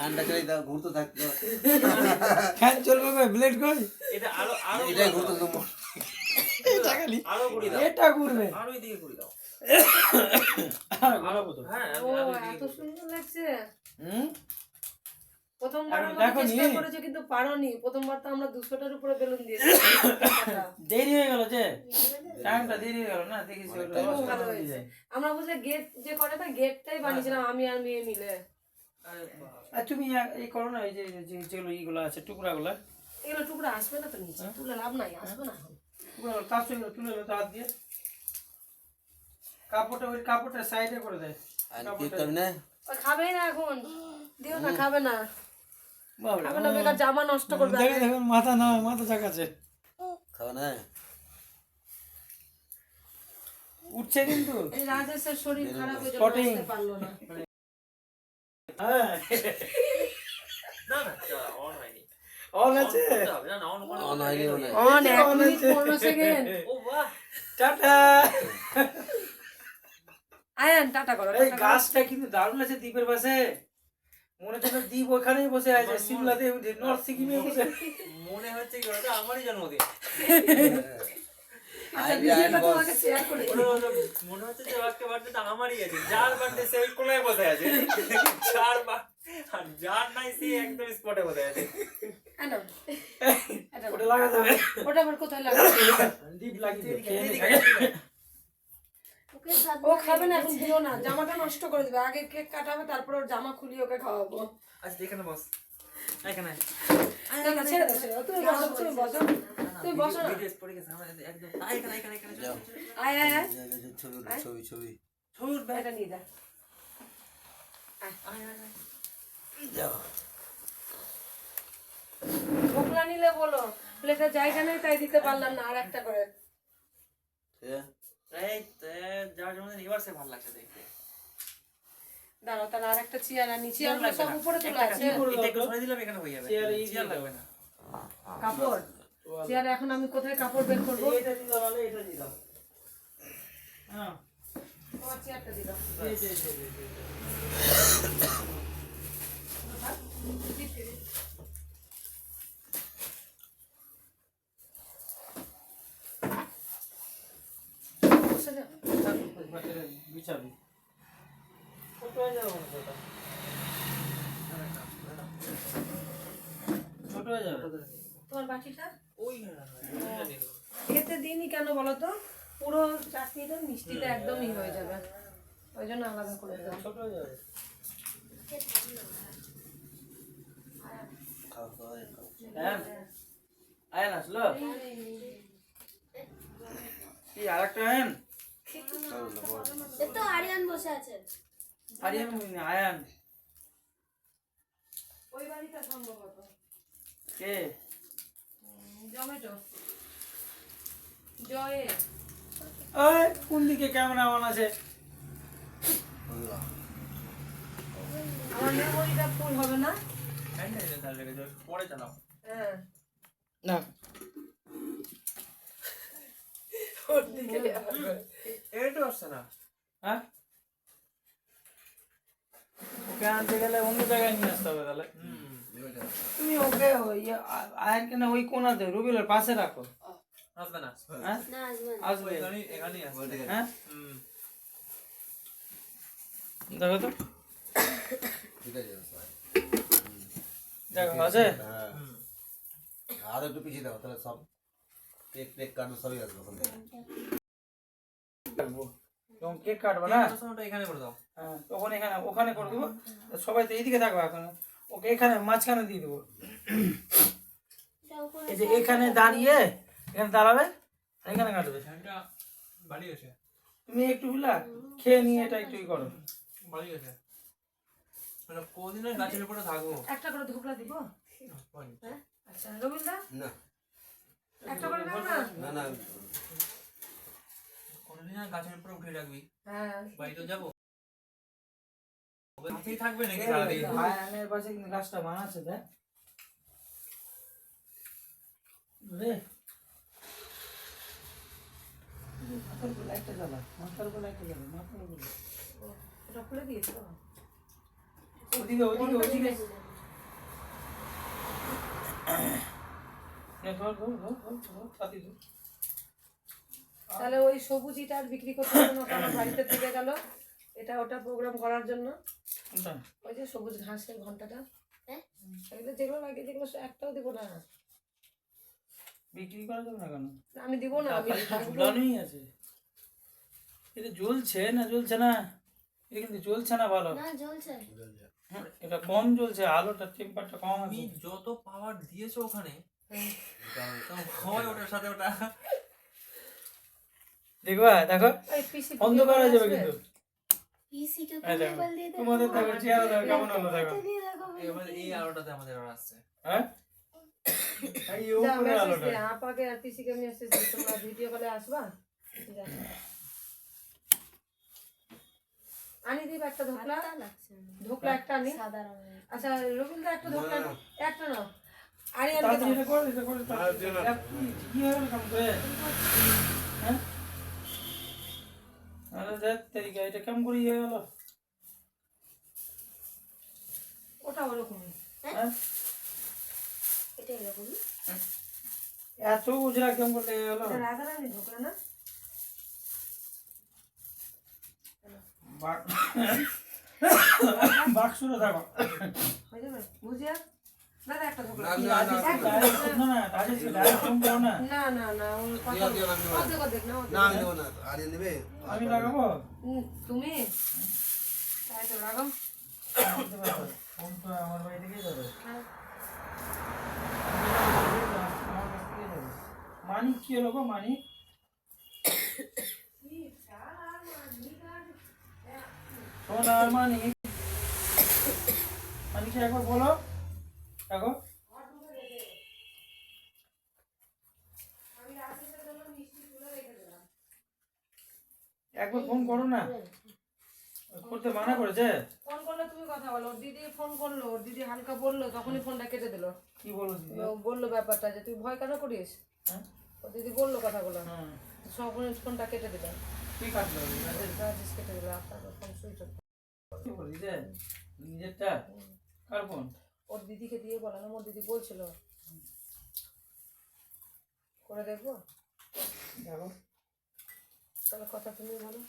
ফ্যানটা চালাই দাও, ঘুরতে থাকতো। ফ্যান চলবে কই, ব্লেড কই? এটা আরো আরো এটাই ঘুরতে তো এটা খালি আরো ঘুরি দাও, এটা ঘুরবে। আরো এদিকে ঘুরি দাও। আরো ঘুরাবো তো। হ্যাঁ ও আমি আরো এত সুন্দর লাগছে। হুম, প্রথমবার আরে আমরা দেখো নি। চেষ্টা করেছো কিন্তু পারোনি। প্রথমবার তো আমরা 200টার উপরে বেলুন দিয়েছি। দেরি হয়ে গেল যে, টাইমটা দেরি হয়ে গেল না, দেখিস ওটা টাইম নষ্ট ভালো হয়ে হয়েছে। যায়। আমরা বুঝলে গেট যে করে না, গেটটাই বানিয়েছিলাম আমি আর মেয়ে মিলে। আরে বাবা। আর তুমি এই করো না, এই যে যেগুলো এইগুলো আছে টুকরাগুলো, এগুলো টুকরা আসবে না তো নিচে, তুলে লাভ নাই, আসবে না। টুকরাগুলো তার সঙ্গে তুলে লো হাত দিয়ে। কাপড়টা ওই কাপড়টা সাইডে করে দেয়। আর কি করবি না? ওই খাবেই না এখন, দিও না, খাবে না, বাবা খাবে না, বেকার জামা নষ্ট করবে। দেখো দেখো মাথা না, মাথা চাকাচ্ছে, খাবে না? উঠছে কিন্তু। এই রাজেশের শরীর খারাপ হয়ে Spotting. যাবে, পারলো না। হ্যাঁ, না না অন হয়নি, অন আছে। করতে হবে। না না অন করলে অন হয়নি মনে হয়। On 1 minute 15 second. ও বাহ, টাটা। আয়ান টাটা করো, এই টাটা করো। গাছটা কিন্তু দারুণ আছে দ্বীপের পাশে, মনে হচ্ছে দ্বীপ ওখানেই বসে আছে, সিমলাতে নর্থ সিকিমে বসে। মনে হচ্ছে কি ওটা আমারই জন্মদিন। আচ্ছা, আই ভিডিওটা বস। তোমাকে শেয়ার করে দিই। ওটা মনে হচ্ছে যে আজকে বার্থডেটা আমারই আছে, যার বার্থডে সেই কোনায় বসে আছে, আর যার নাই সে একদম স্পটে বসে আছে। আনো। এটা ওটা লাগা যাবে, ওটা আবার কোথায় লাগাবো? দ্বীপ লাগিয়ে দিও, খেয়ে এদিকে, নে। এদিকে। ও খাবে না, এখন দিও না, জামাটা নষ্ট করে দিবে। আগে কেক কাটাবে, তারপর ওর জামা খুলিয়ে ওকে খাওয়াবো। আচ্ছা এখানে বস, এখানে না না, ছেড়ে দাও, ছেড়ে দাও। তুমি বসো, তুমি বসো, তুমি বসো না। ভিডিও পড়ে গেছে আমার একদম। এখানে এখানে এখানে যাও। আয় আয় আয়, ছবি ছবি ছবি ছবি উঠবে। এটা নিয়ে যা। আয়, আয়, আয়। যাও। ঢোকলা নিলে বলো, প্লেটের জায়গা নেই তাই দিতে পারলাম না, আর একটা করে। ঠিক আছে? এই তো, যার জন্মদিন এবার সে ভালো লাগছে দেখতে। দাঁড়াও, তাহলে আর একটা চেয়ার আনি। চেয়ারগুলো সব উপরে তোলা আছে। এটা একটু সরিয়ে দিলাম, এখানে হয়ে যাবে। চেয়ার এই চেয়ার লাগবে না। কাপড় চেয়ার, এখন আমি কোথায় কাপড় বের করবো? এটা দিয়ে দাও, নাহলে এটা দিয়ে দাও। হ্যাঁ, তোমার চেয়ারটা দিলাম। এই যে, এই যে, এই যে। বসে যাও। বিছাবি। ছোট হয়ে যাবে মনে হয় ওটা। ছোট হয়ে যাবে। তোমার বাটিটা ওই না, ওইটা নিয়ে নেবো। খেতে দিইনি কেন বলো তো? পুরো চাটনিটা মিষ্টিটা একদমই হয়ে যাবে, ওই জন্য আলাদা করে দিলাম। ছোট হয়ে যাবে। খাও খাও খাও। হ্যাঁ, আয়ান আসলো? কি আরেকটা আয়ান? তো আরিয়ান বসে আছে। আরিয়ান আয়ান ওই বাড়িটা সম্ভবত কে? জমেটো জয়ে। ওই কোন দিকে ক্যামেরা অন আছে? আমার মেমোরিটা ফুল হবে না। হ্যাঁ, হ্যাঁ, হ্যাঁ, তাহলে রেখে দাও, পরে চালাও। হ্যাঁ, না, ওর দিকে এটা আসছে না। হ্যাঁ, ওকে আনতে গেলে অন্য জায়গায় নিয়ে আসতে হবে তাহলে। তুমি ওকে আয়ানকে না ওই কোনাতে রুবিলের পাশে রাখো। আসবে না। হ্যাঁ, না আসবে না। আসবে। এখানেই আসবে। হ্যাঁ, হুম। দেখো তো, ঠিক আছে স্যার। দেখো আছে। হ্যাঁ। আর একটু পিছিয়ে দাও, তাহলে সব কেক টেক কাটো সবই আসবে ওখান থেকে। তুমি কেক কাটবে না? ওটা এখানে করে দাও। হ্যাঁ, তখন এখানে ওখানে করে দেবো। সবাই তো এইদিকে থাকবে এখন, ওকে এখানে মাঝখানে দিয়ে দেবো। এই যে এখানে দাঁড়িয়ে এখানে দাঁড়াবে, আর এখানে কাটবে। ফ্যানটা বাড়ি গেছে, তুমি একটু বুঝলা খেয়ে নিয়ে এটা একটু ই করো। বাড়ি গেছে। মানে কদিনের গাছের উপরে থাকবো। একটা করে ধোকলা দিব। পানি। হ্যাঁ, আচ্ছা রবিন্দা না একটা করে দাও না। না না কোনদিন আর গাছের উপরে উঠে রাখবি, হ্যাঁ, বাড়িতে যাবো। গাছেই থাকবে নাকি সারাদিন? আয়নের পাশে কিন্তু গাছটা বানাচ্ছে দেখ রে। মাথার উপর লাইটটা জ্বালা, মাথার উপর লাইটটা জ্বালা, মাথার উপর। ওটা খুলে দিয়েছো। ওদিকে ওদিকে ওদিকে তাহলে ওই সবুজিটা আর বিক্রি করতে হবে না, আমার বাড়িতে থেকে গেল। এটা ওটা প্রোগ্রাম করার জন্য ওই যে সবুজ ঘাসের ঘন্টাটা, এগুলো যেগুলো লাগে যেগুলো একটাও দিব না, বিক্রি করা যাবে না কেন? আমি দিব না, আমি ঝুলানোই আছে। এটা জ্বলছে না জ্বলছে না, এটা কিন্তু জ্বলছে না ভালো। না জ্বলছে। এটা কম জ্বলছে, আলোটা টেম্পারটা কম তুমি আছে। যত পাওয়ার দিয়েছো ওখানে তো হয় ওটার সাথে ওটা দেখবা দেখো এই পিসি অন্ধকার হয়ে যাবে কিন্তু। পিসিকে এই দেখো, মোবাইল দিয়ে তোমাদের দেখো চেহারা দেখো কেমন হলো দেখো। এই আলোটাতে আমাদের আর আসছে। হ্যাঁ এই উপরে আলোটা। আপাকে আর পিসিকে মেসেজ দিই, তোমরা ভিডিও কলে আসবা? যা। আনি দিব একটা ধোকলা, লাগছে ধোকলা একটা আনি। সাদা রঙের। আচ্ছা রবীন্দ্র একটা ধোকলা, একটা নাও, আনি আনি তাড়াতাড়ি দাও। এটা করে দিতে করে কি হয়ে গেল কাম করে? হ্যাঁ আরে দেখ তেরিকা, এটা কেমন করে হয়ে গেল? ওটা ওরকমই, হ্যাঁ এটা এরকমই। এত উজরা কেমন করে লেগে গেল? এটা রাধা রানী ধোকলা না? বাক্সুরে দেখো হয়ে যাবে বুঝিয়া দাদা একটা ধোকলা। না, না, না, না তাহলে ডাইরেক্ট ফোন করো না। না না না ওর কথা দিও, দিও, আমি দেবো না। অর্ধেক অর্ধেক না, না আমি দেবো না, আরিয়ান নেবে। আমি লাগাবো তুমি তাই তো লাগাও। ফোন তো আমার বাড়ি থেকেই যাবে। হ্যাঁ। আমার কাছ থেকেই যাবে। মানিক কি হলো গো মানিক? সোনার মানিক, মানিককে একবার বলো দেখো। একবার ফোন করো না, করতে মানা করেছে। ফোন করলে তুমি কথা বলো, ওর দিদি ফোন করলো, ওর দিদি হালকা বললো, তখনই ফোনটা কেটে দিল। কি বলো দিদি? ও বললো ব্যাপারটা যে তুই ভয় কেন করিস, হ্যাঁ ওর দিদি বললো কথাগুলো, হুম তখনই ফোনটা কেটে দিল। কি কাটলো? রাজেশ কেটে দিল, আপনার ফোন সুইচ অফ। কি বলি যে নিজেরটা কার ফোন? ওর দিদিকে দিয়ে বলানো, ওর দিদি বলছিল করে দেখবো। দেখো তাহলে কথা তুমি বলো।